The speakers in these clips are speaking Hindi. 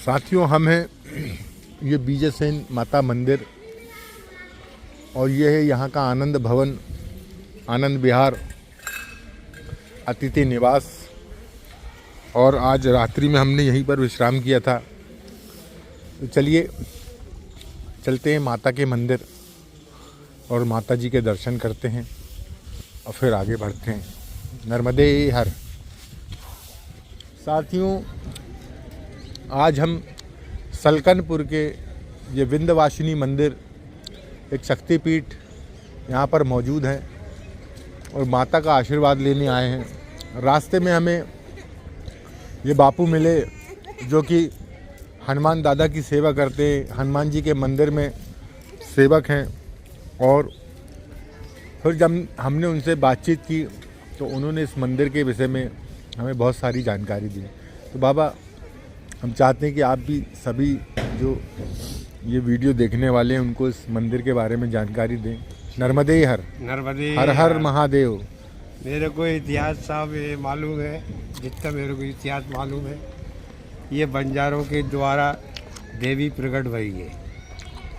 साथियों, हम हैं ये बीजे सेन माता मंदिर और ये है यहाँ का आनंद भवन, आनंद विहार, अतिथि निवास। और आज रात्रि में हमने यहीं पर विश्राम किया था। तो चलिए चलते हैं माता के मंदिर और माता जी के दर्शन करते हैं और फिर आगे बढ़ते हैं। नर्मदे हर। साथियों, आज हम सलकनपुर के ये विंध्यवासिनी मंदिर, एक शक्तिपीठ यहाँ पर मौजूद है और माता का आशीर्वाद लेने आए हैं। रास्ते में हमें ये बापू मिले जो कि हनुमान दादा की सेवा करते हैं, हनुमान जी के मंदिर में सेवक हैं। और फिर जब हमने उनसे बातचीत की तो उन्होंने इस मंदिर के विषय में हमें बहुत सारी जानकारी दी। तो बाबा, हम चाहते हैं कि आप भी सभी जो ये वीडियो देखने वाले हैं उनको इस मंदिर के बारे में जानकारी दें। नर्मदे हर। नर्मदे हर हर महादेव। मेरे को इतिहास साहब ये मालूम है, जितना मेरे को इतिहास मालूम है, ये बंजारों के द्वारा देवी प्रकट हुई है।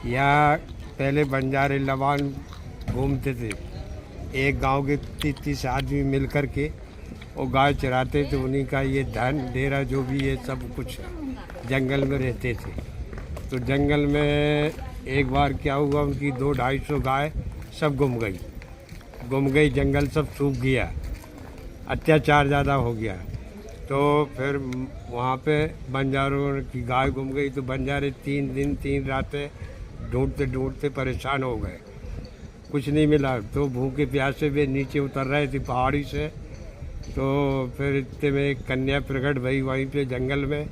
यहाँ पहले बंजारे लवान घूमते थे, एक गांव के 30 आदमी मिल कर के वो गाय चराते थे। उन्हीं का ये धन डेरा जो भी है सब कुछ जंगल में रहते थे। तो जंगल में एक बार क्या हुआ, उनकी 200-250 गाय सब गुम गई, जंगल सब सूख गया, अत्याचार ज़्यादा हो गया। तो फिर वहाँ पे बंजारों की गाय गुम गई तो बंजारे 3 दिन 3 रातें ढूंढते परेशान हो गए, कुछ नहीं मिला। तो भूखे प्यासे वे नीचे उतर रहे थे पहाड़ी से। तो फिर इतने में एक कन्या प्रकट भई वहीं पे जंगल में।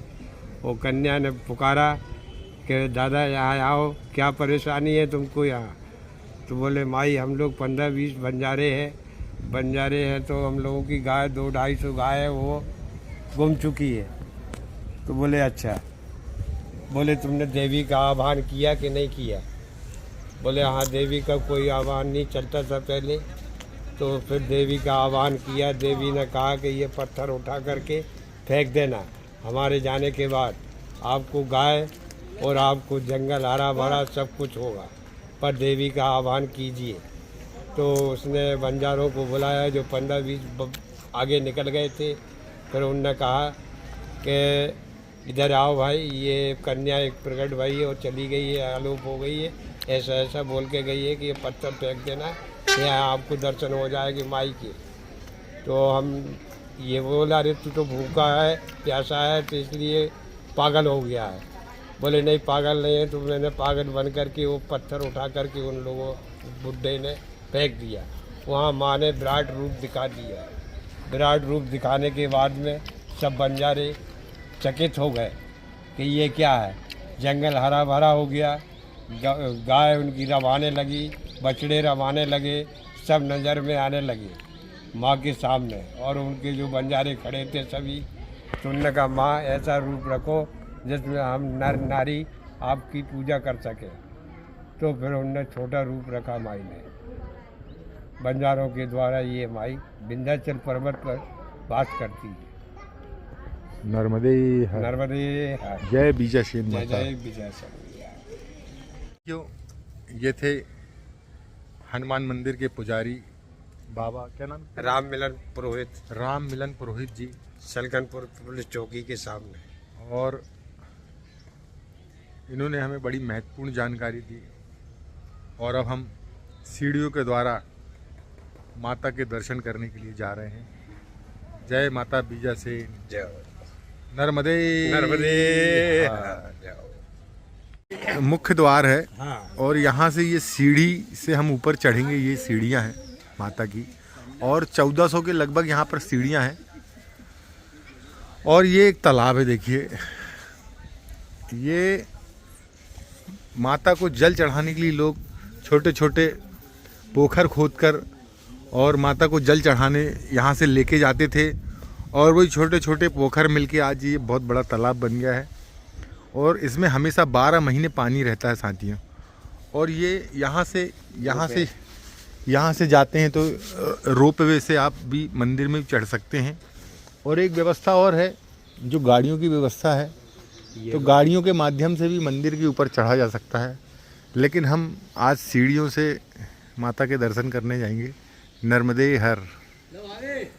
वो कन्या ने पुकारा कि दादा यहाँ आओ, क्या परेशानी है तुमको यहाँ। तो बोले माई, हम लोग 15-20 बंजारे हैं तो हम लोगों की गाय 200-250 गाय है वो गुम चुकी है। तो बोले अच्छा। बोले तुमने देवी का आह्वान किया कि नहीं किया। बोले हाँ, देवी का कोई आह्वान नहीं चलता था पहले। तो फिर देवी का आह्वान किया। देवी ने कहा कि ये पत्थर उठा करके फेंक देना, हमारे जाने के बाद आपको गाय और आपको जंगल हरा भरा सब कुछ होगा, पर देवी का आह्वान कीजिए। तो उसने बंजारों को बुलाया जो 15-20 आगे निकल गए थे। फिर उनने कहा कि इधर आओ भाई, ये कन्या एक प्रकट भाई है और चली गई है, आलोप हो गई है, ऐसा बोल के गई है कि ये पत्थर फेंक देना, यहाँ आपको दर्शन हो जाएगी माई की। तो हम ये बोला, अरे तू तो भूखा है, प्यासा है, तो इसलिए पागल हो गया है। बोले नहीं, पागल नहीं है। तो मैंने पागल बन कर के वो पत्थर उठा कर के उन लोगों बुड्ढे ने फेंक दिया। वहाँ माँ ने विराट रूप दिखा दिया। विराट रूप दिखाने के बाद में सब बंजारे चकित हो गए कि ये क्या है। जंगल हरा भरा हो गया, गाय उनकी रवाने लगी, बछड़े रवाने लगे, सब नज़र में आने लगे माँ के सामने। और उनके जो बंजारे खड़े थे सभी, तो उन्होंने कहा माँ ऐसा रूप रखो जिसमें हम नर नारी आपकी पूजा कर सकें। तो फिर उन्होंने छोटा रूप रखा माई ने। बंजारों के द्वारा ये माई विंध्याचल पर्वत पर वास करती है। नर्मदे हर। नर्मदे जय बीजा सेन माता। जय विजय सेन। क्यों, ये थे हनुमान मंदिर के पुजारी बाबा, क्या नाम? राम मिलन पुरोहित, राम मिलन पुरोहित जी, सलकनपुर पुलिस चौकी के सामने। और इन्होंने हमें बड़ी महत्वपूर्ण जानकारी दी। और अब हम सीढ़ियों के द्वारा माता के दर्शन करने के लिए जा रहे हैं। जय माता बीजा सेन। जय नर्मदे नर्मदे। मुख्य द्वार है। हाँ। और यहाँ से ये सीढ़ी से हम ऊपर चढ़ेंगे। ये सीढ़ियाँ हैं माता की, और 1400 के लगभग यहाँ पर सीढ़ियाँ हैं। और ये एक तालाब है, देखिए। ये माता को जल चढ़ाने के लिए लोग छोटे छोटे पोखर खोदकर और माता को जल चढ़ाने यहाँ से लेके जाते थे। और वही छोटे छोटे पोखर मिलके आज ये बहुत बड़ा तालाब बन गया है। और इसमें हमेशा 12 महीने पानी रहता है साथियों। और ये यहाँ से जाते हैं तो रोपवे से आप भी मंदिर में चढ़ सकते हैं। और एक व्यवस्था और है, जो गाड़ियों की व्यवस्था है, तो गाड़ियों के माध्यम से भी मंदिर के ऊपर चढ़ा जा सकता है, लेकिन हम आज सीढ़ियों से माता के दर्शन करने जाएंगे। नर्मदे हर। ये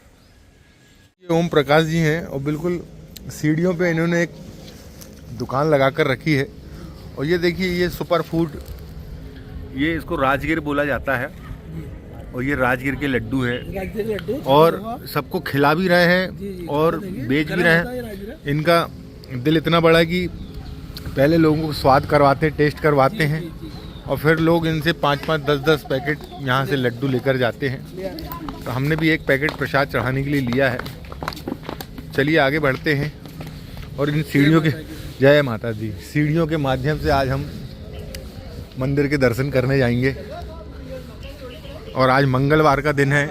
ओम प्रकाश जी हैं और बिल्कुल सीढ़ियों पे इन्होंने एक दुकान लगा कर रखी है। और ये देखिए, ये सुपर फूड, ये इसको राजगिर बोला जाता है और ये राजगिर के लड्डू है और सबको खिला भी रहे हैं और बेच भी रहे हैं। इनका दिल इतना बड़ा है कि पहले लोगों को स्वाद करवाते हैं, टेस्ट करवाते हैं और फिर लोग इनसे 5-5, 10-10 पैकेट यहाँ से लड्डू लेकर जाते हैं। तो हमने भी एक पैकेट प्रसाद चढ़ाने के लिए लिया है। चलिए आगे बढ़ते हैं और इन सीढ़ियों के, जय माता दी, सीढ़ियों के माध्यम से आज हम मंदिर के दर्शन करने जाएंगे। और आज मंगलवार का दिन है,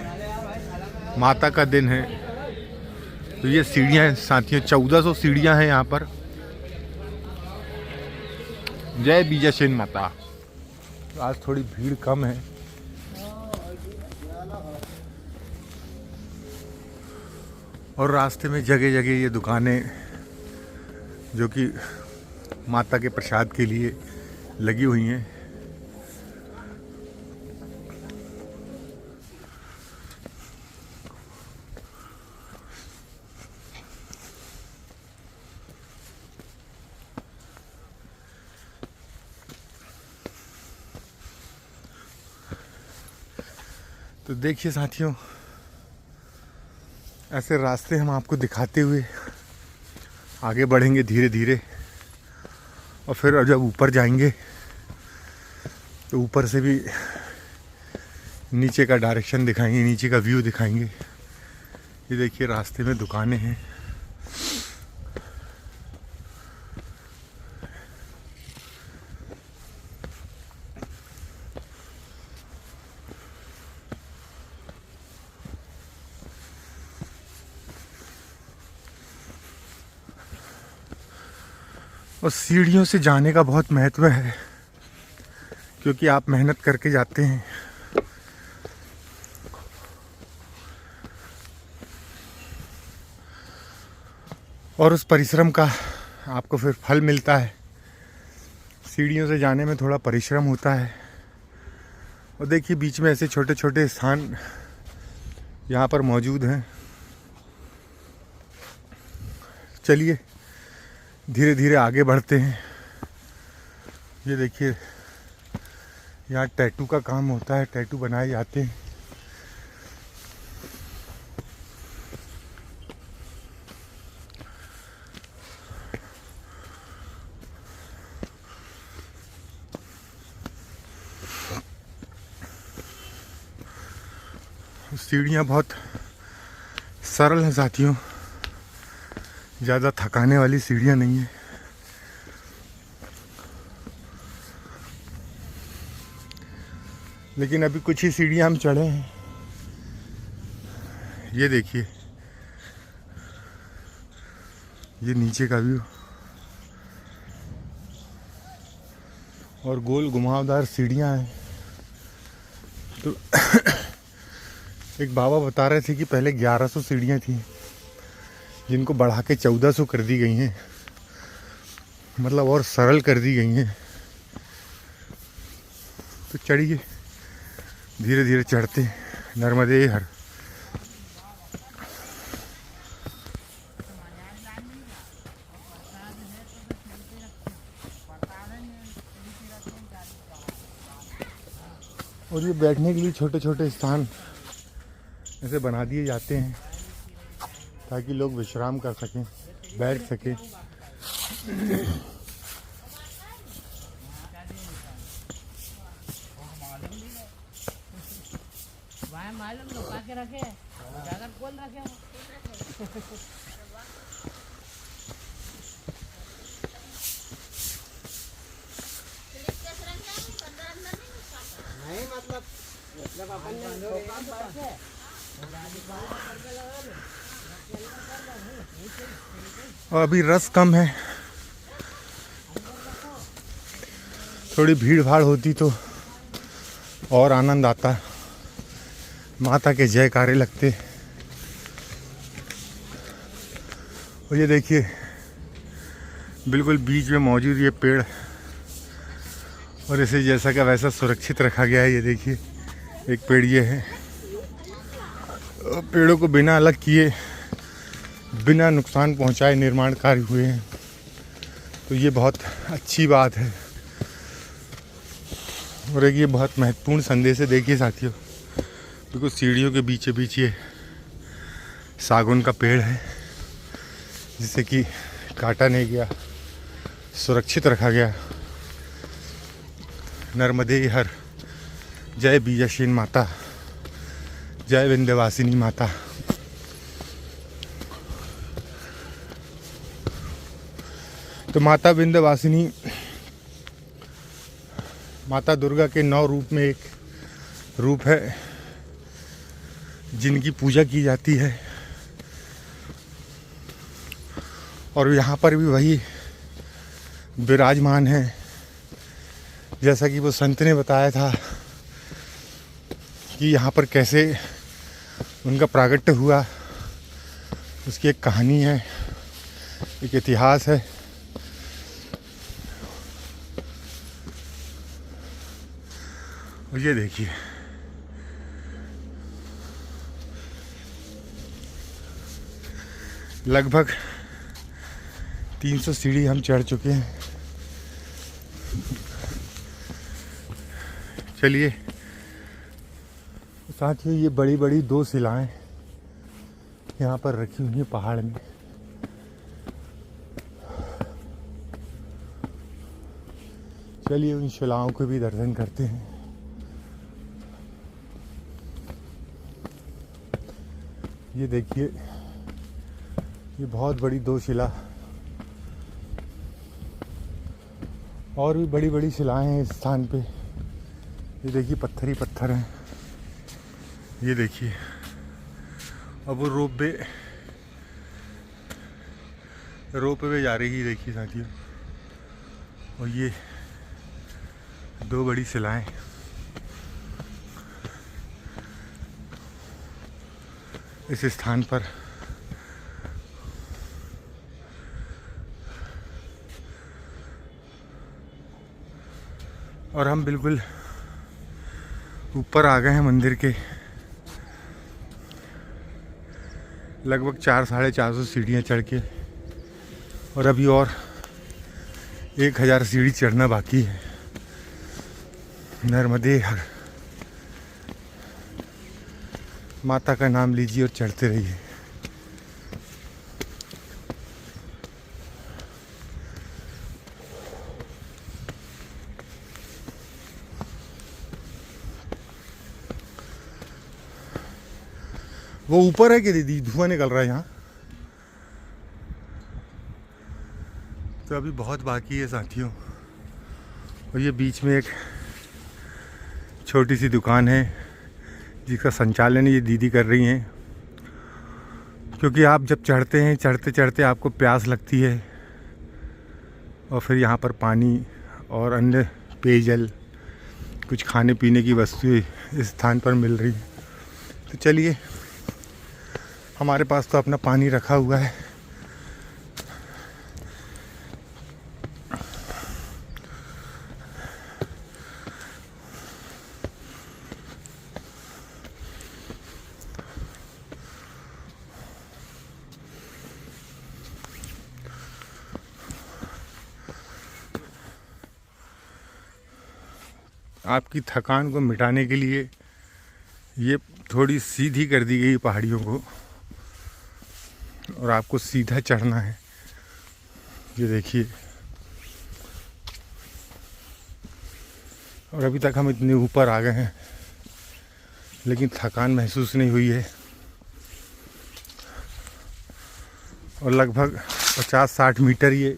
माता का दिन है। तो ये सीढ़ियाँ हैं साथियों, 1400 सीढ़ियाँ हैं यहाँ पर। जय बीजासेन माता। तो आज थोड़ी भीड़ कम है। और रास्ते में जगह जगह ये दुकानें जो कि माता के प्रसाद के लिए लगी हुई हैं। तो देखिए साथियों, ऐसे रास्ते हम आपको दिखाते हुए आगे बढ़ेंगे धीरे धीरे। और फिर जब ऊपर जाएंगे तो ऊपर से भी नीचे का डायरेक्शन दिखाएंगे, नीचे का व्यू दिखाएंगे। ये देखिए रास्ते में दुकानें हैं। और सीढ़ियों से जाने का बहुत महत्व है, क्योंकि आप मेहनत करके जाते हैं। और उस परिश्रम का आपको फिर फल मिलता है। सीढ़ियों से जाने में थोड़ा परिश्रम होता है। और देखिए बीच में ऐसे छोटे छोटे स्थान यहाँ पर मौजूद हैं। चलिए धीरे धीरे आगे बढ़ते हैं। ये देखिए यहाँ टैटू का काम होता है, टैटू बनाए जाते हैं। सीढ़ियाँ बहुत सरल हैं साथियों, ज़्यादा थकाने वाली सीढ़ियाँ नहीं है। लेकिन अभी कुछ ही सीढ़ियाँ हम चढ़े हैं। ये देखिए, ये नीचे का व्यू और गोल घुमावदार सीढ़ियाँ हैं। तो एक बाबा बता रहे थे कि पहले 1100 सीढ़ियाँ थी, जिनको बढ़ा के 1400 कर दी गई हैं, मतलब और सरल कर दी गई हैं। तो चढ़िए, धीरे धीरे चढ़ते हैं। नर्मदे हर। और ये बैठने के लिए छोटे छोटे स्थान ऐसे बना दिए जाते हैं ताकि लोग विश्राम कर सकें, बैठ सकें। नहीं मतलब जब अपन और अभी रस कम है, थोड़ी भीड़ भाड़ होती तो और आनंद आता, माता के जयकारे लगते। और ये देखिए बिल्कुल बीच में मौजूद ये पेड़, और इसे जैसा का वैसा सुरक्षित रखा गया है। ये देखिए एक पेड़ ये है, पेड़ों को बिना अलग किए, बिना नुकसान पहुंचाए निर्माण कार्य हुए हैं, तो ये बहुत अच्छी बात है। और एक ये बहुत महत्वपूर्ण संदेश है। देखिए साथियों, बिल्कुल सीढ़ियों के बीचों बीच ये सागौन का पेड़ है, जिसे कि काटा नहीं गया, सुरक्षित रखा गया। नर्मदे हर, जय बीजाशीन माता, जय विंध्यवासिनी माता। तो माता विंध्यवासिनी, माता दुर्गा के 9 रूप में एक रूप है जिनकी पूजा की जाती है। और यहाँ पर भी वही विराजमान है, जैसा कि वो संत ने बताया था कि यहाँ पर कैसे उनका प्रागट्य हुआ। उसकी एक कहानी है, एक इतिहास है। और ये देखिए लगभग 300 सीढ़ी हम चढ़ चुके हैं। चलिए साथियों, ये बड़ी बड़ी 2 शिलाएं यहाँ पर रखी हुई हैं पहाड़ में। चलिए उन शिलाओं को भी दर्शन करते हैं। ये देखिए, ये बहुत बड़ी 2 शिला, और भी बड़ी बड़ी शिलाएं हैं इस स्थान पे। ये देखिए पत्थर ही पत्थर हैं। ये देखिए, अब वो रोप वे जा रही है। देखिए साथियों, और ये 2 बड़ी शिलाएं इस स्थान पर। और हम बिल्कुल ऊपर आ गए हैं मंदिर के। लगभग 400-450 सीढ़ियाँ चढ़ के, और अभी और 1000 सीढ़ी चढ़ना बाकी है। नर्मदे हर, माता का नाम लीजिए और चढ़ते रहिए। वो ऊपर है कि दीदी, धुआं निकल रहा है यहाँ। तो अभी बहुत बाकी है साथियों। और ये बीच में एक छोटी सी दुकान है जिसका संचालन ये दीदी कर रही हैं। क्योंकि आप जब चढ़ते हैं, चढ़ते चढ़ते आपको प्यास लगती है, और फिर यहाँ पर पानी और अन्य पेयजल, कुछ खाने पीने की वस्तुएं इस स्थान पर मिल रही हैं। तो चलिए, हमारे पास तो अपना पानी रखा हुआ है। आपकी थकान को मिटाने के लिए ये थोड़ी सीधी कर दी गई पहाड़ियों को, और आपको सीधा चढ़ना है। ये देखिए, और अभी तक हम इतने ऊपर आ गए हैं, लेकिन थकान महसूस नहीं हुई है। और लगभग 50-60 मीटर ये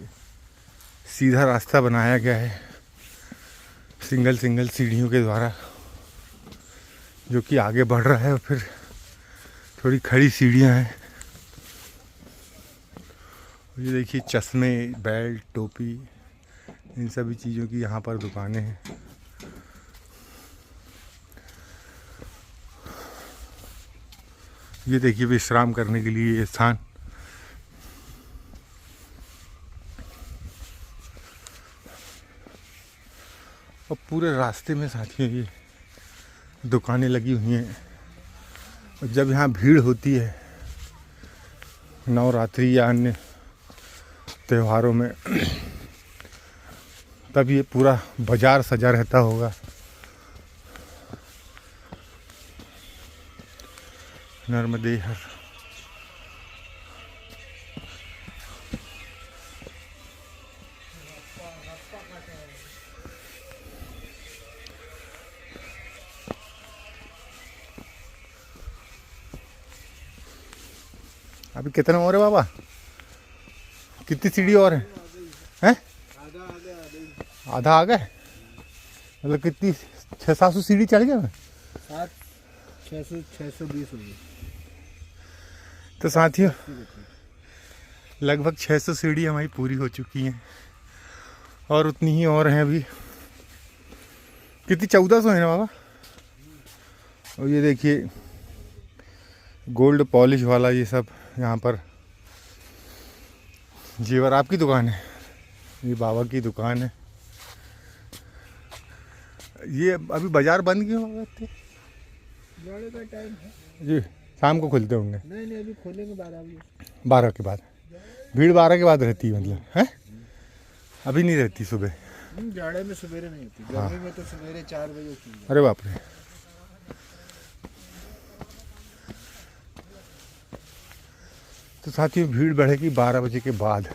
सीधा रास्ता बनाया गया है, सिंगल सीढ़ियों के द्वारा, जो कि आगे बढ़ रहा है। और फिर थोड़ी खड़ी सीढ़ियाँ हैं। ये देखिए, चश्मे, बेल्ट, टोपी, इन सभी चीज़ों की यहाँ पर दुकानें हैं। ये देखिए, विश्राम करने के लिए ये स्थान। और पूरे रास्ते में साथियों ये दुकानें लगी हुई हैं। और जब यहाँ भीड़ होती है नवरात्रि या अन्य त्योहारों में तब ये पूरा बाजार सजा रहता होगा। नर्मदे हर। अभी कितना और है बाबा? कितनी सीढ़ी और है? हैं? आधा आ गए? मतलब कितनी 600-700 सीढ़ी चढ़ गए? 620 होगी। तो साथियों लगभग 600 सीढ़ी हमारी पूरी हो चुकी हैं और उतनी ही और हैं अभी। कितनी 1400 है ना बाबा? और ये देखिए गोल्ड पॉलिश वाला ये सब यहाँ पर जेवर। आपकी दुकान है? ये बाबा की दुकान है। ये अभी बाजार बंद क्यों हो गए? जाने का टाइम है जी, शाम को खुलते होंगे। नहीं अभी खोलेंगे 12 के बाद। भीड़ 12 के बाद रहती है मतलब है? अभी नहीं रहती सुबह? जाड़े में सवेरे नहीं होती, गर्मी में तो सवेरे 4 बजे होती है। अरे बाप रे। तो साथियों भीड़ बढ़ेगी 12 बजे के बाद।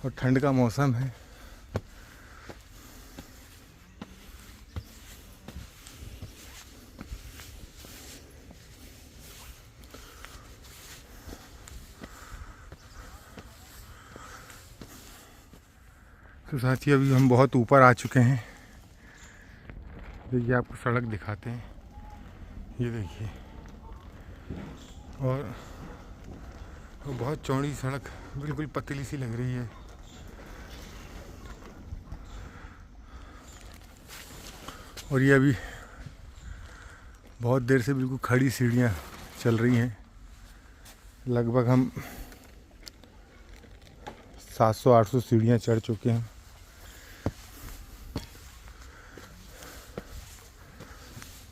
और ठंड का मौसम है। तो साथियों अभी हम बहुत ऊपर आ चुके हैं। देखिए आपको सड़क दिखाते हैं, ये देखिए। और बहुत चौड़ी सड़क, बिल्कुल पतली सी लग रही है। और ये अभी बहुत देर से बिल्कुल खड़ी सीढ़ियाँ चल रही हैं। लगभग हम 700-800 सीढ़ियाँ चढ़ चुके हैं।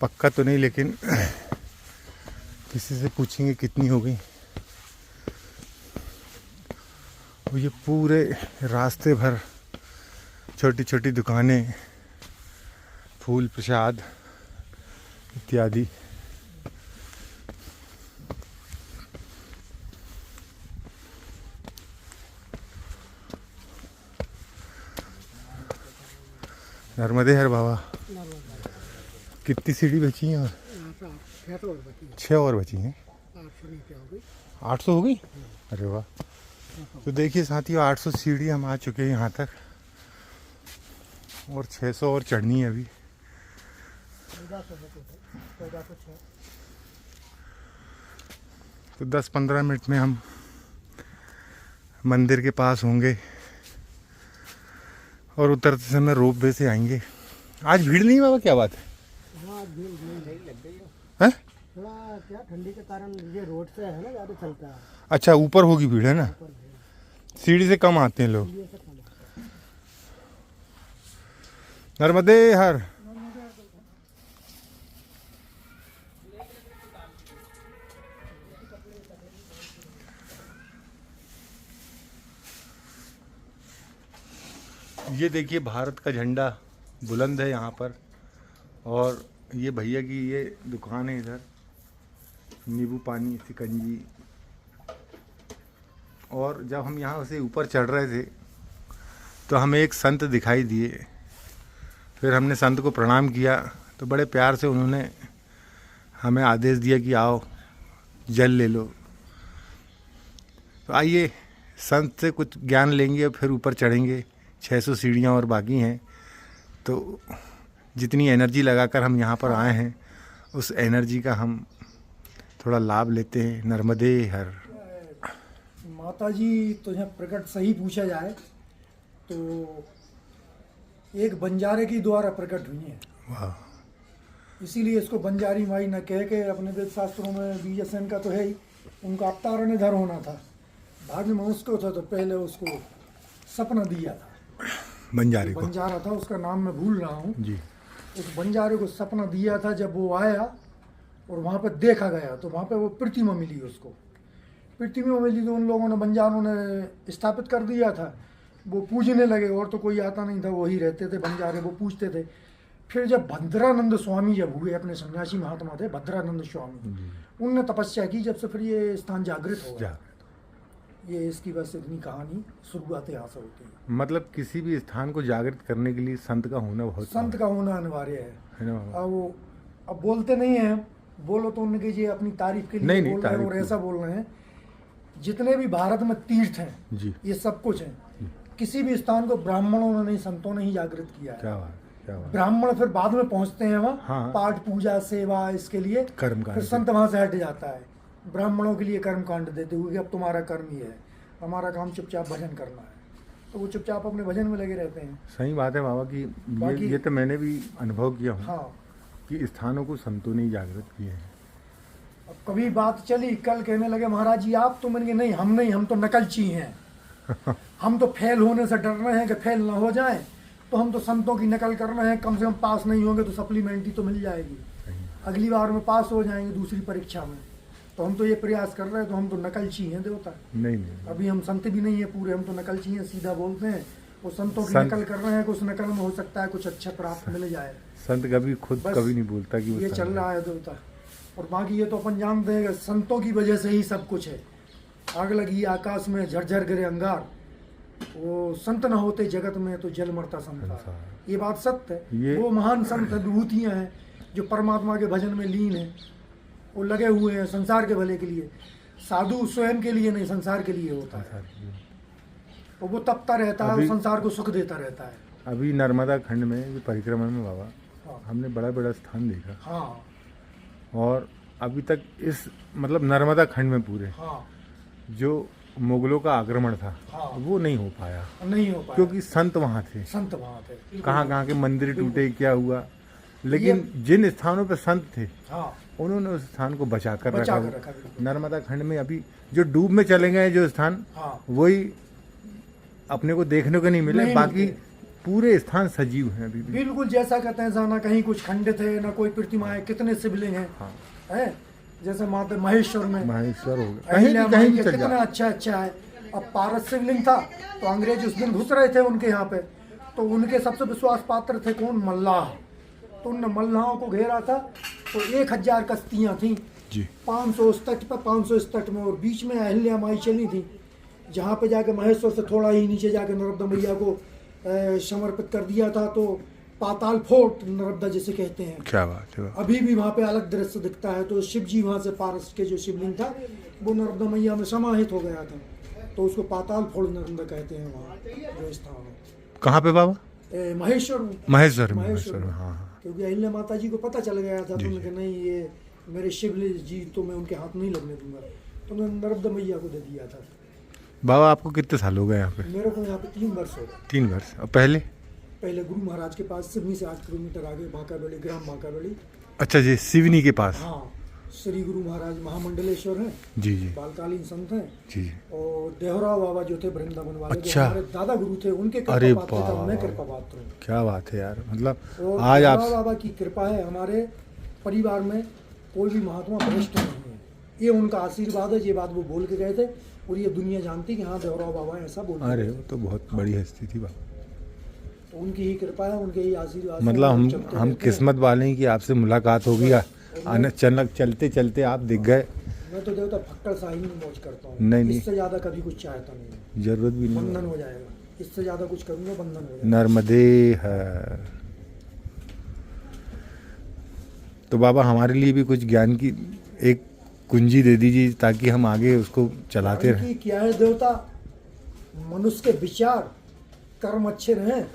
पक्का तो नहीं, लेकिन किसी से पूछेंगे कितनी हो गई। और ये पूरे रास्ते भर छोटी छोटी दुकानें, फूल प्रसाद इत्यादि। नर्मदे हर बाबा। कितनी सीढ़ी बची हैं? और 6 और बची हैं। 800 हो गई? अरे वाह। तो देखिए साथियों 800 सीढ़ी हम आ चुके हैं यहाँ तक और 600 और चढ़नी है अभी। तो 10-15 मिनट में हम मंदिर के पास होंगे और उतरते समय रोप वे से आएंगे। आज भीड़ नहीं बाबा? क्या बात है? हाँ भीड़ नहीं लग गई है? थोड़ा क्या ठंडी के कारण ये रोड से है ना ज़्यादा चलता है। अच्छा ऊपर होगी भीड़ है ना, सीढ़ी से कम आते हैं लोग। नर्मदे हर। ये देखिए भारत का झंडा बुलंद है यहाँ पर। और ये भैया की ये दुकान है इधर, नींबू पानी, शिकंजी। और जब हम यहाँ से ऊपर चढ़ रहे थे तो हमें एक संत दिखाई दिए। फिर हमने संत को प्रणाम किया तो बड़े प्यार से उन्होंने हमें आदेश दिया कि आओ जल ले लो। तो आइए संत से कुछ ज्ञान लेंगे और फिर ऊपर चढ़ेंगे। 600 सीढ़ियाँ और बाकी हैं। तो जितनी एनर्जी लगाकर हम यहाँ पर आए हैं उस एनर्जी का हम थोड़ा लाभ लेते हैं। नर्मदे हर। माता जी तो यहाँ प्रकट सही पूछा जाए तो एक बंजारे की द्वारा प्रकट हुई है। वाह। इसीलिए इसको बंजारी माई न कह के अपने वेद शास्त्रों में बीजसन का तो है ही, उनका अवतारण इधर होना था। बाद में उसको था तो पहले उसको सपना दिया था। बंजारे को। बंजारा था, उसका नाम मैं भूल रहा हूँ। जी। उस बंजारे को सपना दिया था। जब वो आया और वहाँ पर देखा गया तो वहाँ पे वो प्रतिमा मिली उसको। प्रतिमा मिली तो उन लोगों ने, बंजारों ने स्थापित कर दिया था। वो पूजने लगे और तो कोई आता नहीं था, वही रहते थे बंजारे, वो पूजते थे। फिर जब भद्रानंद स्वामी जब हुए, अपने सन्यासी महात्मा थे भद्रानंद स्वामी, उनने तपस्या की, जब से फिर ये स्थान जागृत हो गया। ये इसकी बस इतनी कहानी, शुरुआत यहाँ से होती है। मतलब किसी भी स्थान को जागृत करने के लिए संत का होना बहुत, संत का होना अनिवार्य है ना बाबा? अब वो अब बोलते नहीं हैं, बोलो तो उनके ये अपनी तारीफ के लिए नहीं, बोल रहे हैं और ऐसा बोल रहे हैं। जितने भी भारत में तीर्थ हैं जी, ये सब कुछ है। किसी भी स्थान को ब्राह्मणों ने नहीं, संतों ने ही जागृत किया है। क्या बात, क्या बात। ब्राह्मण फिर बाद में पहुंचते हैं वहाँ, हाँ। पाठ पूजा सेवा इसके लिए, कर्म फिर कांड। संत वहाँ से हट जाता है। ब्राह्मणों के लिए कर्म कांड देते हुए कि अब तुम्हारा कर्म ही है, हमारा काम चुपचाप भजन करना है। तो वो चुपचाप अपने भजन में लगे रहते हैं। सही बात है बाबा कि बाकी- ये तो मैंने भी अनुभव किया हूँ हाँ। कि स्थानों को संतों ने ही जागृत किए हैं। अब कभी बात चली, कल कहने लगे महाराज जी आप तो, मैंने नहीं, हम नहीं, हम तो नकलची हैं। हम तो फेल होने से डर रहे हैं कि फेल ना हो जाए, तो हम तो संतों की नकल कर रहे हैं। कम से कम पास नहीं होंगे तो सप्लीमेंट्री तो मिल जाएगी, अगली बार में पास हो जाएंगे दूसरी परीक्षा में। तो हम तो ये प्रयास कर रहे हैं, तो हम तो नकलची हैं देवता। नहीं नहीं, अभी हम संत भी नहीं है पूरे, हम तो नकलची हैं, सीधा बोलते हैं। वो संतों की संत- नकल कर रहे हैं कि उस नकल में हो सकता है कुछ अच्छा प्राप्त मिल जाए। संत कभी खुद बस कभी नहीं बोलता कि वो ये संत चल है। रहा है देवता। और बाकी ये तो अपन जानते हैं कि संतों की वजह से ही सब कुछ है। आग लगी आकाश में, झरझर गिरे अंगार, वो संत न होते जगत में तो जल मरता संसार। ये बात सत्य है। ये- वो महान संत विभूतियाँ हैं जो परमात्मा के भजन में लीन है, वो लगे हुए हैं संसार के भले के लिए। साधु स्वयं के लिए नहीं, संसार के लिए होता है। और वो तपता रहता है, वो संसार को सुख देता रहता है। अभी नर्मदा खंड में जो परिक्रमा में बाबा, हाँ। हमने बड़ा बड़ा स्थान देखा, हाँ और अभी तक इस मतलब नर्मदा खंड में पूरे हाँ जो मुगलों का आक्रमण था, हाँ। वो नहीं हो पाया नहीं हो पाया, क्योंकि संत वहाँ थे। संत वहाँ थे। कहाँ कहाँ के मंदिर टूटे, क्या हुआ, लेकिन जिन स्थानों पे संत थे हाँ, उन्होंने उस स्थान को बचा कर बचा कर रखा। रखा बिल्कुल। नर्मदा खंड में अभी जो डूब में चले गए जो स्थान, हाँ, वही अपने को देखने को नहीं मिले। नहीं बाकी मिलते। पूरे स्थान सजीव हैं अभी भी। बिल्कुल जैसा कहते हैं, जहाँ ना कहीं कुछ खंडित है ना कोई प्रतिमा है। कितने शिवलिंग हैं, हाँ। है जैसे माता महेश्वर में महेश्वर हो गया, कहीं अहिल्या भी कहीं माई भी के चल कितना जाओ। अच्छा अच्छा है। अब पारस शिवलिंग था तो अंग्रेज उस दिन घुस रहे थे उनके यहाँ पे, तो उनके सबसे विश्वास पात्र थे कौन, मल्लाह। तो उन मल्लाहों को घेरा था, तो 1000 कश्तियाँ थी, जी 500 उस तट पर, 500 इस तट में, और बीच में अहिल्या माई चली थी, जहाँ पे जाके महेश्वर से थोड़ा ही नीचे जाके नर्मदा मैया को समर्पित कर दिया था। तो पाताल फोर्ट नर्मदा जिसे कहते हैं, क्या बात है। अभी भी वहाँ पे अलग दृश्य दिखता है। तो शिव जी वहाँ से पारस के जो शिवलिंग था वो नर्मदा मैया में समाहित हो गया था, तो उसको पाताल फोर्ट नर्मदा कहते हैं वहाँ जो स्थान है। कहाँ पे बाबा? महेश्वर में। महेश्वर में, महेश्वर महेश्वर में, में। हाँ हाँ। क्योंकि अहिल्या माता जी को पता चल गया था, जी, तो उन्होंने कहा नहीं ये मेरे शिव जी तो मैं उनके हाथ नहीं लगने दूंगा, तो उन्होंने नर्मदा मैया को दे दिया था। बाबा आपको कितने साल हो गए यहाँ पे? मेरे को यहाँ पे 3 वर्ष हो गए। 3 वर्ष। और पहले? पहले गुरु महाराज के पास, सिवनी से 8 किलोमीटर आगे बांकाबेड़ी, ग्राम बांकाबेड़ी। अच्छा जी, सिवनी के पास। हाँ, श्री गुरु महाराज महामंडलेश्वर हैं, जी जी बालकालीन संत हैं। जी। और देहरा बाबा जो थे वृंदावन वाले, जो अच्छा। हमारे दादा गुरु थे, उनके अरे कृपा पात्र था, मैं वाह। कृपा पात्र हूँ। क्या बात है यार, मतलब और आज देहरा आप बाबा की कृपा है, हमारे परिवार में कोई भी महात्मा भ्रष्ट नहीं है, ये उनका आशीर्वाद है। ये बात वो बोल के गए थे और ये दुनिया जानती कि हाँ देहरा बाबा ऐसा बोल के अरे गए वो थे। तो बहुत बड़ी हस्ती थी बाबा। तो उनकी ही कृपा है, उनके ही आशीर्वाद से मतलब हम चलते हम रहते हैं। किस्मत वाले हैं कि आपसे मुलाकात होगी। अचानक चलते चलते आप दिख गए। मैं तो देवता फक्कड़ शाही में मौज करता हूँ, नहीं, नहीं। इससे ज्यादा कभी कुछ चाहता नहीं है। जरूरत भी नहीं बंधन है। हो जाएगा, इससे ज्यादा कुछ करूंगा बंधन हो जाएगा। नर्मदे है। तो बाबा हमारे लिए भी कुछ ज्ञान की एक कुंजी दे दीजिए ताकि हम आगे उसको चलाते रहें। कि क्या है देवता, मनुष्य के विचार कर्म अच्छे रहें,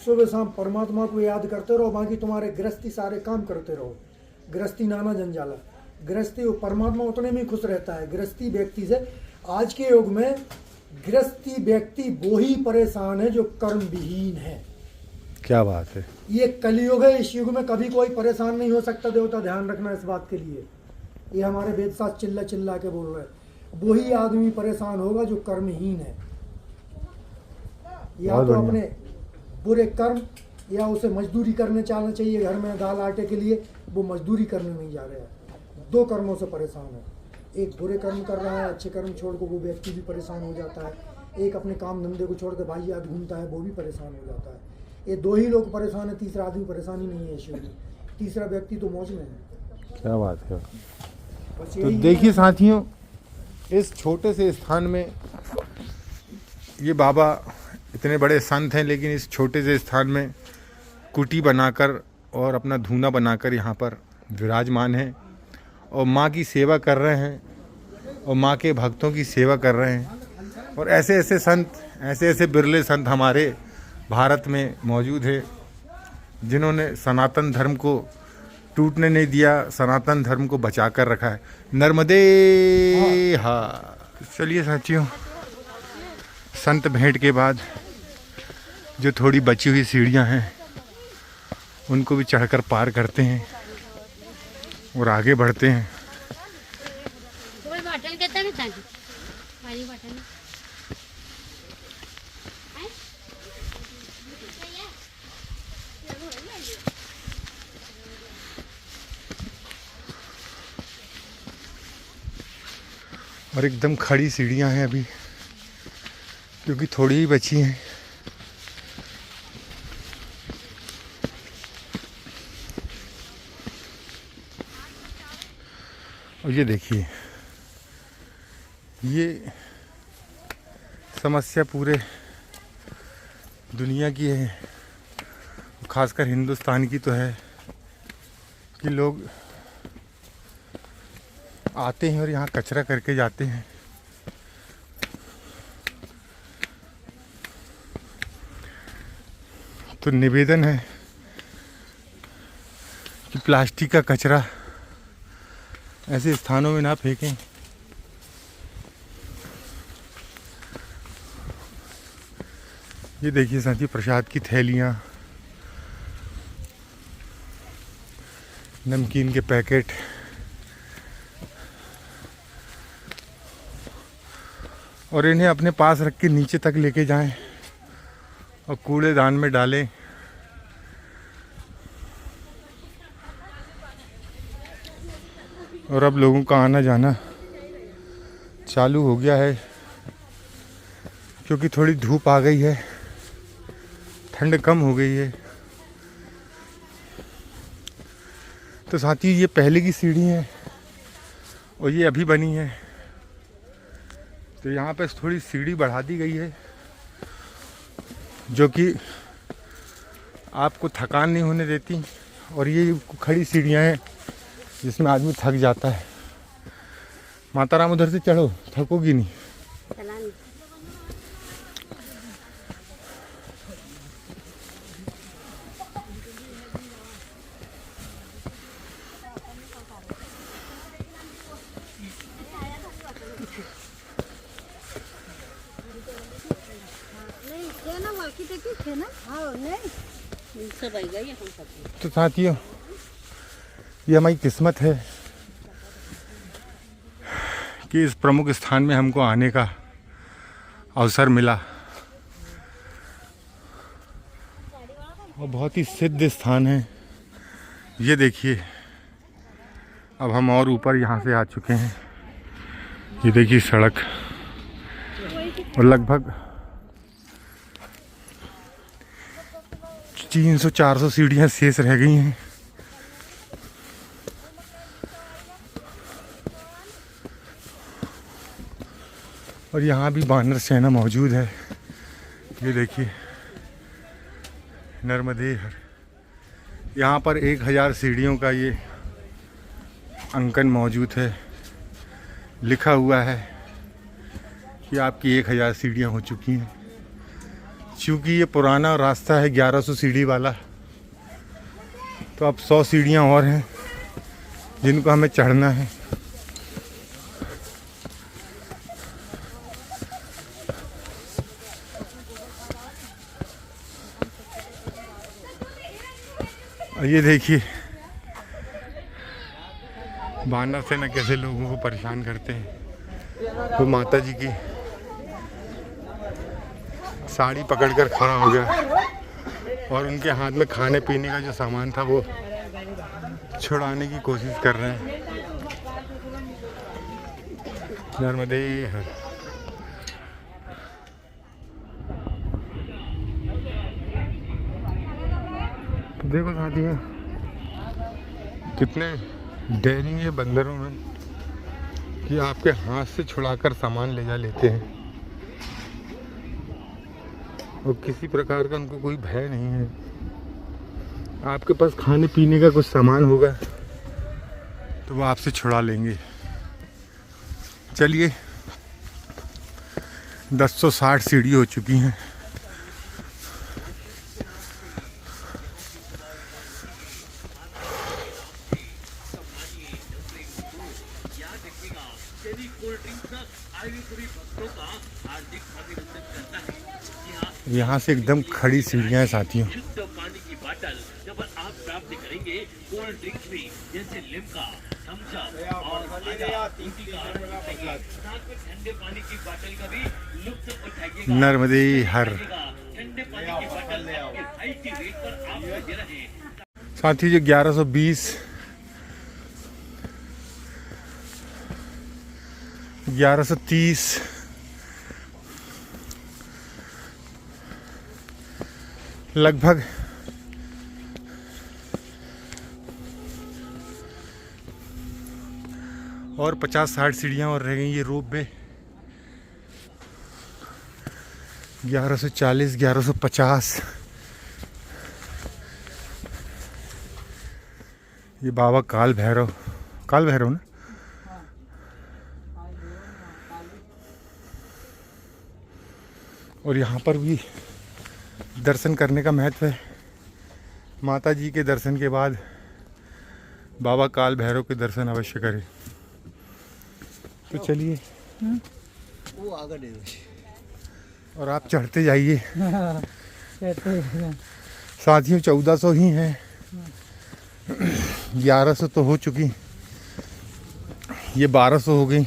सुबह शाम परमात्मा को याद करते रहो, बाकी तुम्हारे गृहस्थी सारे काम करते रहो। गृहस्थी नाना जंजाला, गृहस्थी परमात्मा उतने में खुश रहता है गृहस्थी व्यक्ति से। आज के युग में गृहस्थी व्यक्ति वो ही परेशान है जो कर्म विहीन है। क्या बात है। ये कलयुग है, इस युग में कभी कोई परेशान नहीं हो सकता देवता, ध्यान रखना इस बात के लिए। ये हमारे वेद शास्त्र चिल्ला चिल्ला के बोल रहे हैं, वही आदमी परेशान होगा जो कर्महीन है। या बहुत तो बढ़िया। अपने बुरे कर्म या उसे मजदूरी करने जाना चाहिए। घर में दाल आटे के लिए वो मजदूरी करने नहीं जा रहे हैं, 2 कर्मों से परेशान है। एक बुरे कर्म कर रहा है, अच्छे कर्म छोड़ कर वो व्यक्ति भी परेशान हो जाता है। एक अपने काम धंधे को छोड़ कर भाई याद घूमता है, वो भी परेशान हो जाता है। ये 2 ही लोग परेशान है, तीसरा आदमी परेशान ही नहीं है शिव में। तीसरा व्यक्ति तो मौज में है। क्या बात है। बस तो यही है। देखिए साथियों, इस छोटे से स्थान में ये बाबा इतने बड़े संत हैं, लेकिन इस छोटे से स्थान में कुटी बनाकर और अपना धूना बनाकर यहाँ पर विराजमान हैं और माँ की सेवा कर रहे हैं और माँ के भक्तों की सेवा कर रहे हैं। और ऐसे ऐसे संत, ऐसे ऐसे बिरले संत हमारे भारत में मौजूद है जिन्होंने सनातन धर्म को टूटने नहीं दिया, सनातन धर्म को बचा कर रखा है। नर्मदे हाँ। चलिए साथियों, संत भेंट के बाद जो थोड़ी बची हुई सीढ़ियाँ हैं उनको भी चढ़कर पार करते हैं और आगे बढ़ते हैं। कोई बॉटल कितना में था वाली बॉटल और एकदम खड़ी सीढ़ियाँ हैं अभी, क्योंकि थोड़ी ही बची हैं। और ये देखिए, ये समस्या पूरे दुनिया की है, खासकर हिंदुस्तान की तो है कि लोग आते हैं और यहाँ कचरा करके जाते हैं। तो निवेदन है कि प्लास्टिक का कचरा ऐसे स्थानों में ना फेंकें। ये देखिए साथी, प्रसाद की थैलियाँ, नमकीन के पैकेट, और इन्हें अपने पास रख के नीचे तक लेके जाएं और कूड़ेदान में डालें। और अब लोगों का आना जाना चालू हो गया है, क्योंकि थोड़ी धूप आ गई है, ठंड कम हो गई है। तो साथ ही ये पहले की सीढ़ी है और ये अभी बनी है, तो यहाँ पे थोड़ी सीढ़ी बढ़ा दी गई है, जो कि आपको थकान नहीं होने देती। और ये खड़ी सीढ़ियाँ हैं जिसमें आदमी थक जाता है। माता राम उधर से चढ़ो, थकोगी नहीं। चलानी नहीं थे ना वाकी थे थे ना हाँ नहीं सब आई गई हम सब। तो साथियों, ये हमारी किस्मत है कि इस प्रमुख स्थान में हमको आने का अवसर मिला और बहुत ही सिद्ध स्थान है। ये देखिए, अब हम और ऊपर यहाँ से आ चुके हैं। ये देखिए सड़क, और लगभग 300-400 सीढ़ियाँ शेष रह गई हैं। और यहाँ भी बानर सेना मौजूद है। ये देखिए नर्मदे हर, यहाँ पर 1000 सीढ़ियों का ये अंकन मौजूद है। लिखा हुआ है कि आपकी 1000 सीढ़ियाँ हो चुकी हैं। चूँकि ये पुराना रास्ता है 1100 सीढ़ी वाला, तो अब 100 सीढ़ियाँ और हैं जिनको हमें चढ़ना है। और ये देखिए बानर सेना कैसे लोगों को परेशान करते हैं। तो माता जी की साड़ी पकड़कर खड़ा हो गया और उनके हाथ में खाने पीने का जो सामान था वो छुड़ाने की कोशिश कर रहे हैं। नर्मदे हर। देखो साथियों कितने डेयरिंग है बंदरों में कि आपके हाथ से छुड़ाकर सामान ले जा लेते हैं और किसी प्रकार का उनको कोई भय नहीं है। आपके पास खाने पीने का कुछ सामान होगा तो वो आपसे छुड़ा लेंगे। चलिए 1060 सीढ़ी हो चुकी हैं। यहाँ से एकदम खड़ी सीढ़ियाँ हैं साथियों। पानी की बोतल जब आप प्राप्त करेंगे, कोल्ड ड्रिंक्स भी जैसे लिम्का, थम्स अप और साथ में ठंडे पानी की बोतल का भी लुत्फ उठाइएगा। नर्मदे हर। ठंडे पानी की बोतल किफायती रेट पर आपको दे रहे हैं। साथियों जो 1120 1130 लगभग और 50-60 सीढ़ियाँ और रह गई। ये रोप वे 1140 1150। ये बाबा काल भैरव ना। और यहाँ पर भी दर्शन करने का महत्व है। माता जी के दर्शन के बाद बाबा काल भैरव के दर्शन अवश्य करें। तो चलिए वो आगे दे और आप चढ़ते जाइए। साथियों 1400 ही हैं। 1100 तो हो चुकी, ये 1200 हो गई।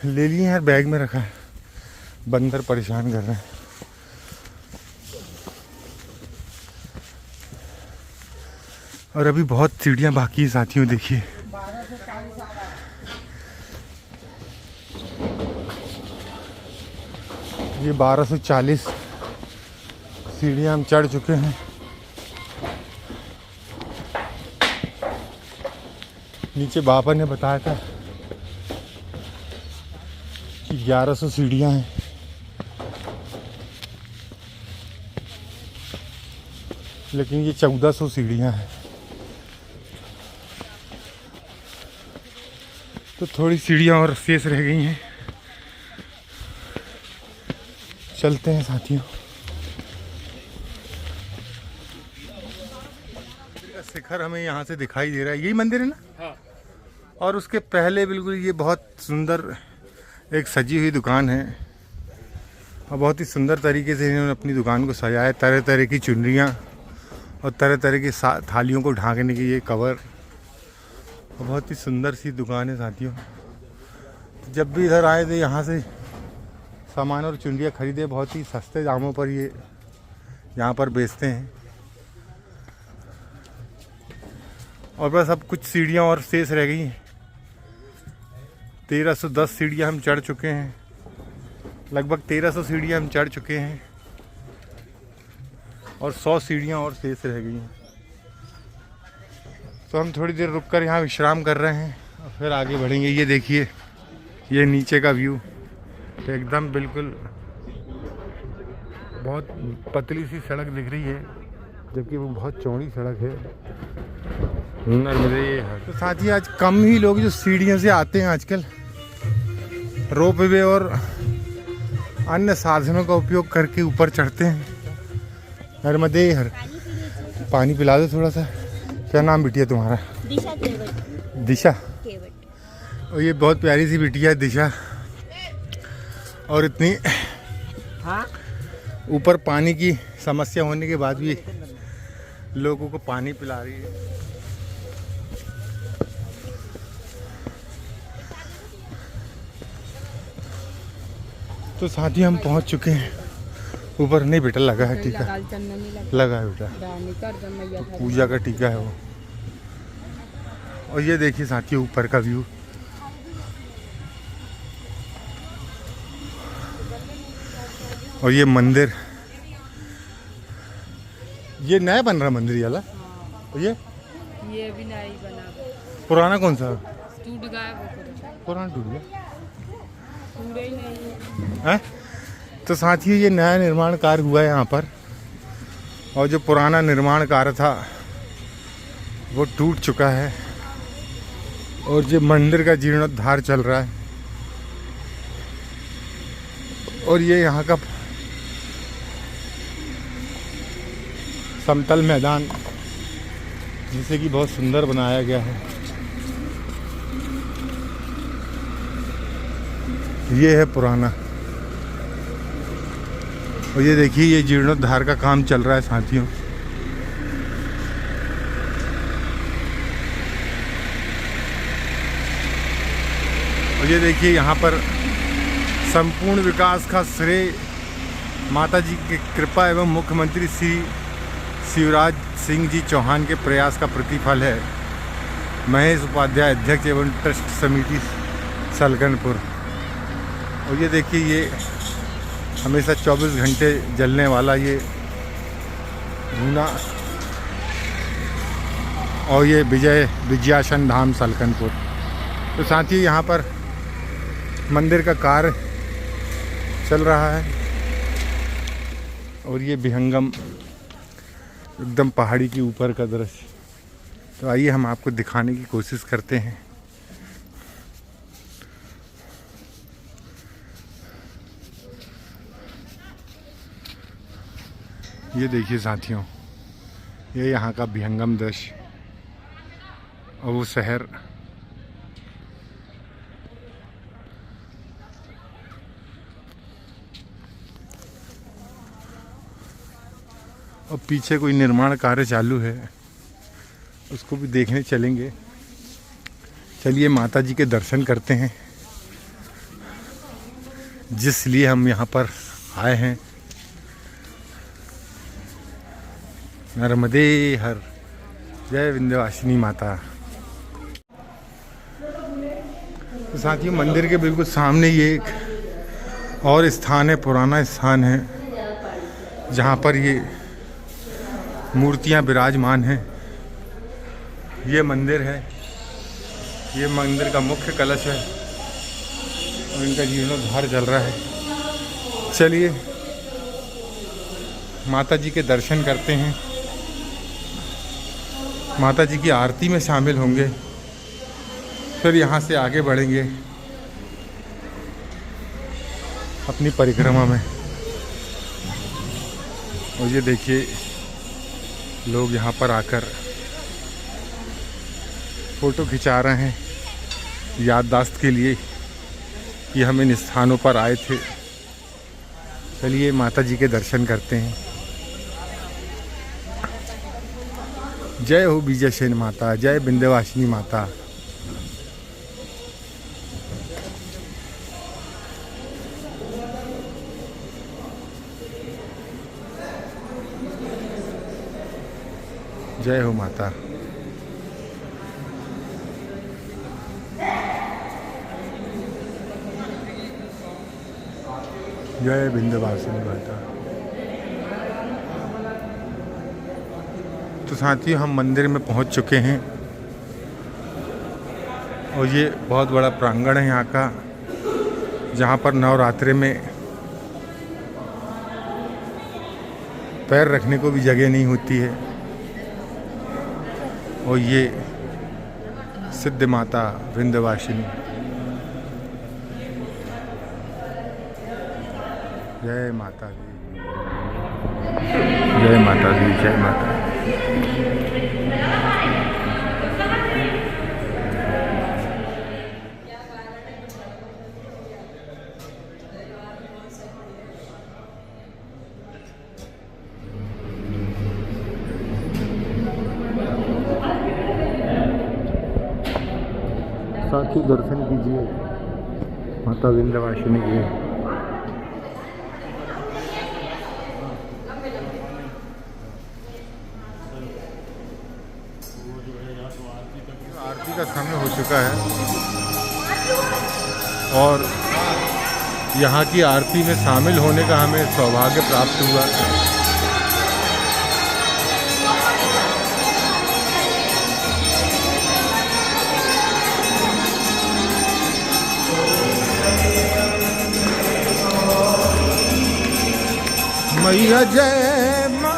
ले लिए यार, बैग में रखा है। बंदर परेशान कर रहे हैं। और अभी बहुत सीढ़ियाँ बाकी है साथियों। देखिए ये 1240 सीढ़ियाँ हम चढ़ चुके हैं। नीचे बाबा ने बताया था कि 1100 सीढ़ियाँ हैं। लेकिन ये 1400 सीढ़ियाँ हैं। तो थोड़ी सीढ़ियाँ और शेष रह गई हैं। चलते हैं साथियों। शिखर हमें यहाँ से दिखाई दे रहा है। यही मंदिर है ना? हाँ। और उसके पहले बिल्कुल ये बहुत सुंदर एक सजी हुई दुकान है और बहुत ही सुंदर तरीके से इन्होंने अपनी दुकान को सजाया है। तरह तरह की चुनरियाँ और तरह तरह की थालियों को ढांकने की ये कवर। बहुत ही सुंदर सी दुकान है साथियों। जब भी इधर आए थे यहाँ से सामान और चुनरियाँ खरीदे। बहुत ही सस्ते दामों पर ये यहाँ पर बेचते हैं। और बस अब कुछ सीढ़ियाँ और शेष रह गई हैं। 1310 सीढ़ियाँ हम चढ़ चुके हैं। लगभग 1300 सीढ़ियाँ हम चढ़ चुके हैं और 100 सीढ़ियाँ और शेष रह गई हैं। तो हम थोड़ी देर रुककर यहाँ विश्राम कर रहे हैं और फिर आगे बढ़ेंगे। ये देखिए ये नीचे का व्यू तो एकदम बिल्कुल बहुत पतली सी सड़क दिख रही है, जबकि वो बहुत चौड़ी सड़क है। नर्मदे हर। तो साथ ही आज कम ही लोग जो सीढ़ियों से आते हैं आजकल रोप वे और अन्य साधनों का उपयोग करके ऊपर चढ़ते हैं। नर्मदे हर। पानी पिला दो थोड़ा सा। क्या नाम बिटिया तुम्हारा? दिशा केवट। दिशा केवट। और ये बहुत प्यारी सी बिटिया है दिशा। और इतनी ऊपर पानी की समस्या होने के बाद भी लोगों को पानी पिला रही है। तो साथी हम पहुंच चुके हैं ऊपर। नहीं बेटा लगा है टीका, लगा है बेटा, पूजा का टीका है वो। और ये देखिए साथी ऊपर का व्यू। और ये मंदिर, ये नया बन रहा मंदिर वाला। और ये भी नया बना, पुराना कौन सा टूट गया वो, पुराना टूट गया पूरा ही नहीं है। तो साथियों ये नया निर्माण कार्य हुआ है यहाँ पर, और जो पुराना निर्माण कार्य था वो टूट चुका है, और जो मंदिर का जीर्णोद्धार चल रहा है। और ये यहाँ का समतल मैदान जिसे कि बहुत सुंदर बनाया गया है। ये है पुराना। और ये देखिए ये जीर्णोद्धार का काम चल रहा है साथियों। और ये देखिए यहाँ पर संपूर्ण विकास का श्रेय माता जी की कृपा एवं मुख्यमंत्री श्री शिवराज सिंह जी चौहान के प्रयास का प्रतिफल है। महेश उपाध्याय अध्यक्ष एवं ट्रस्ट समिति सलकनपुर। और ये देखिए ये हमेशा 24 घंटे जलने वाला ये धूना, और ये विजयासन धाम सलकनपुर। तो साथ ही यहाँ पर मंदिर का कार्य चल रहा है। और ये विहंगम एकदम पहाड़ी के ऊपर का दृश्य। तो आइए हम आपको दिखाने की कोशिश करते हैं। ये देखिए साथियों, ये यहाँ का विहंगम दृश्य और वो शहर। और पीछे कोई निर्माण कार्य चालू है, उसको भी देखने चलेंगे। चलिए माता जी के दर्शन करते हैं, जिस लिए हम यहाँ पर आए हैं। नर्मदे हर, जय विंध्यवासिनी माता। तो साथियों मंदिर के बिल्कुल सामने ये एक और स्थान है, पुराना स्थान है, जहाँ पर ये मूर्तियाँ विराजमान हैं। ये मंदिर है, ये मंदिर का मुख्य कलश है और इनका जीर्णोद्धार चल रहा है। चलिए माता जी के दर्शन करते हैं, माता जी की आरती में शामिल होंगे, फिर यहाँ से आगे बढ़ेंगे अपनी परिक्रमा में। और ये देखिए लोग यहाँ पर आकर फ़ोटो खिंचा रहे हैं याददाश्त के लिए कि हम इन स्थानों पर आए थे। चलिए माता जी के दर्शन करते हैं। जय हो विजयसेन माता, जय विंध्यवासिनी माता। जय हो माता। जय विंध्यवासिनी माता। तो साथियों हम मंदिर में पहुंच चुके हैं, और ये बहुत बड़ा प्रांगण है यहाँ का, जहाँ पर नवरात्रि में पैर रखने को भी जगह नहीं होती है। और ये सिद्ध माता विंध्यवासिनी। जय माता दी, जय माता दी, जय माता दी। साथ ही दर्शन कीजिए माता विंध्यवासिनी के। आरती का समय हो चुका है और यहाँ की आरती में शामिल होने का हमें सौभाग्य प्राप्त हुआ। मैया जय माँ।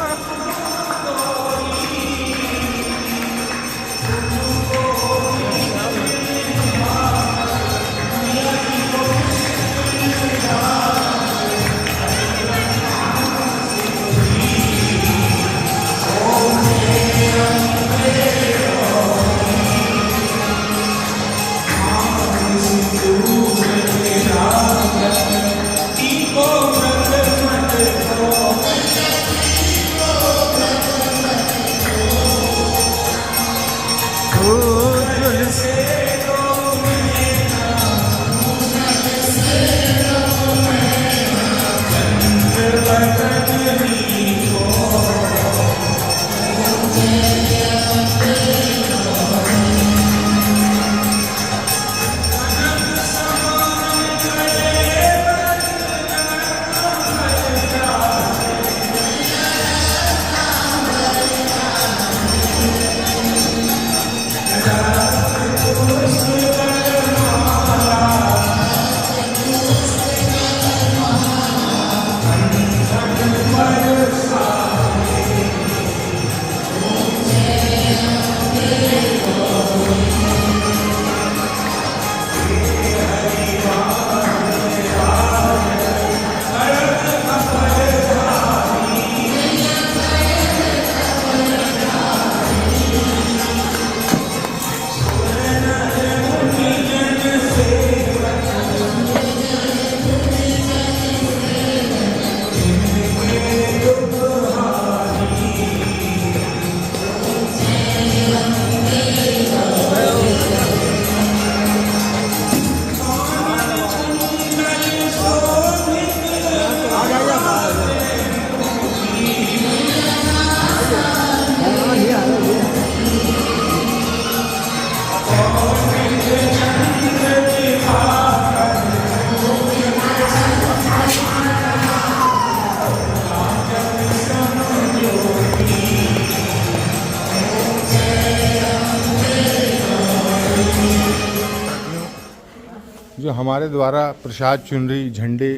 जो हमारे द्वारा प्रसाद चुनरी झंडे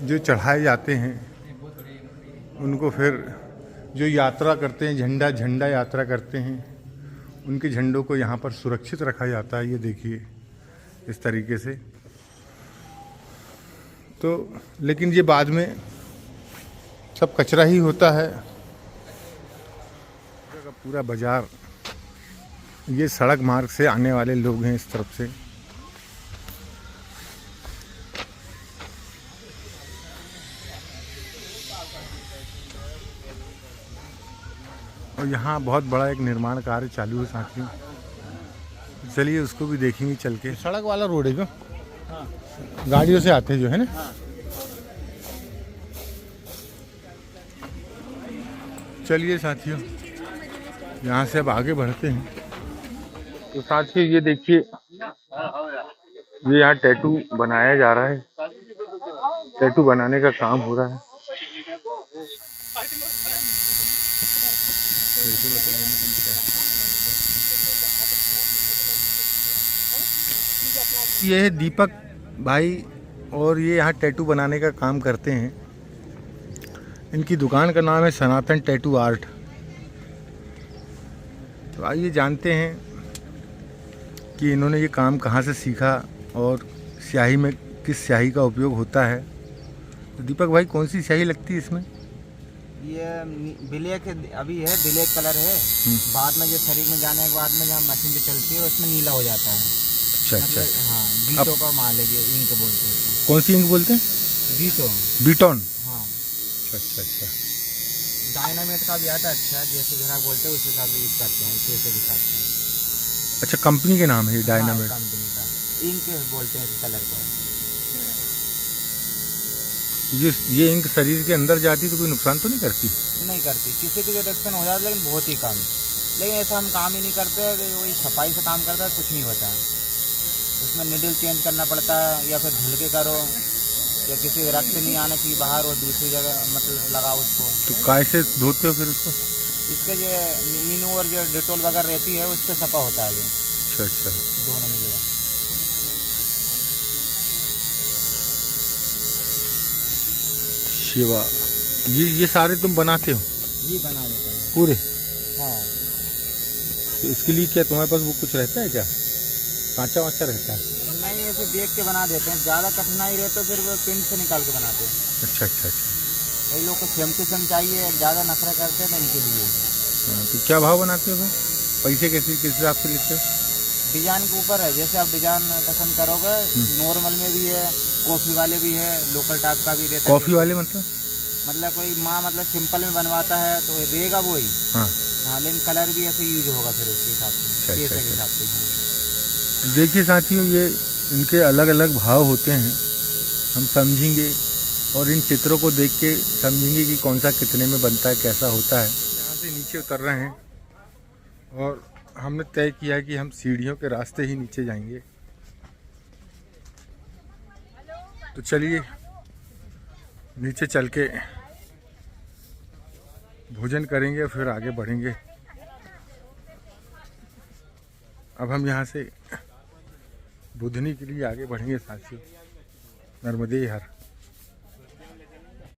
जो चढ़ाए जाते हैं उनको फिर जो यात्रा करते हैं झंडा यात्रा करते हैं उनके झंडों को यहाँ पर सुरक्षित रखा जाता है। ये देखिए इस तरीके से। तो लेकिन ये बाद में सब कचरा ही होता है। पूरा बाजार ये सड़क मार्ग से आने वाले लोग हैं इस तरफ से। और यहाँ बहुत बड़ा एक निर्माण कार्य चालू है साथियों। चलिए उसको भी देखेंगे चल के। सड़क वाला रोड है जो गाड़ियों से आते हैं जो है ना। चलिए साथियों यहाँ से अब आगे बढ़ते हैं। तो साथियों ये देखिए ये यहाँ टैटू बनाया जा रहा है। टैटू बनाने का काम हो रहा है। ये है दीपक भाई और ये यहाँ टैटू बनाने का काम करते हैं। इनकी दुकान का नाम है सनातन टैटू आर्ट। तो आइए जानते हैं कि इन्होंने ये काम कहाँ से सीखा और स्याही में किस स्याही का उपयोग होता है। तो दीपक भाई कौन सी स्याही लगती है इसमें? ये ब्लैक अभी है, ब्लैक कलर है। बाद में जो शरीर में जाने के बाद में जहाँ मशीन जो चलती है उसमें नीला हो जाता है। अच्छा अच्छा। हाँ बीटो का माल है ये, इंक बोलते हैं। कौन सी इंक बोलते हैं? बीटो। बीटोन। हाँ अच्छा अच्छा। डायनामेट का भी आता है। अच्छा जैसे ग्राहक बोलते हैं उस हिसाब से यूज करते हैं, पैसे के साथ में। अच्छा कंपनी के नाम है डायनामेट। कंपनी का इंक बोलते हैं इस कलर को। ये इंक शरीर के अंदर जाती तो कोई नुकसान तो नहीं करती? नहीं करती, किसी को रिएक्शन हो जाता है लेकिन बहुत ही कम। लेकिन ऐसा हम काम ही नहीं करते, वही सफाई से काम करता है, कुछ नहीं होता। उसमें निडल चेंज करना पड़ता है, या फिर धुल के करो, या किसी रक्त नहीं आना चाहिए बाहर और दूसरी जगह मतलब लगाओ उसको। तो काय से धोते हो फिर उसको? इसके जो ईनो और जो डेटोल वगैरह रहती है उससे सफा होता है ये अच्छा अच्छा। दोनों मिलेगा। शिवा, ये सारे तुम बनाते हो ये बना देते हैं पूरे? हाँ। तो इसके लिए क्या तुम्हारे पास वो कुछ रहता है क्या, कांचा वाचा रहता है? नहीं, ऐसे देख के बना देते हैं, ज़्यादा कठिनाई रहे तो फिर वो पिंड से निकाल के बनाते हैं। अच्छा अच्छा अच्छा। कई लोग को सेम टू सेम चाहिए, ज़्यादा नखरा करते हैं तो इनके लिए। हाँ, तो क्या भाव बनाते हो फिर? पैसे कैसे किस हिसाब से लेते हो? डिजाइन के ऊपर है, जैसे आप डिजाइन पसंद करोगे। नॉर्मल में भी है, कॉफ़ी वाले भी है, लोकल टाइप का भी रहता है। कॉफ़ी वाले मतलब कोई माँ मतलब सिंपल में बनवाता है तो रहेगा वही। हाँ हाँ, लेकिन कलर भी ऐसे यूज होगा फिर उसके हिसाब से, अच्छा, पैसे के हिसाब से। हाँ। देखिए साथियों, ये इनके अलग अलग भाव होते हैं, हम समझेंगे और इन चित्रों को देख के समझेंगे कि कौन सा कितने में बनता है, कैसा होता है। यहाँ से नीचे उतर रहे हैं और हमने तय किया है कि हम सीढ़ियों के रास्ते ही नीचे जाएंगे। तो चलिए नीचे चल के भोजन करेंगे, फिर आगे बढ़ेंगे। अब हम यहाँ से बुधनी के लिए आगे बढ़ेंगे साथियों। नर्मदे हर।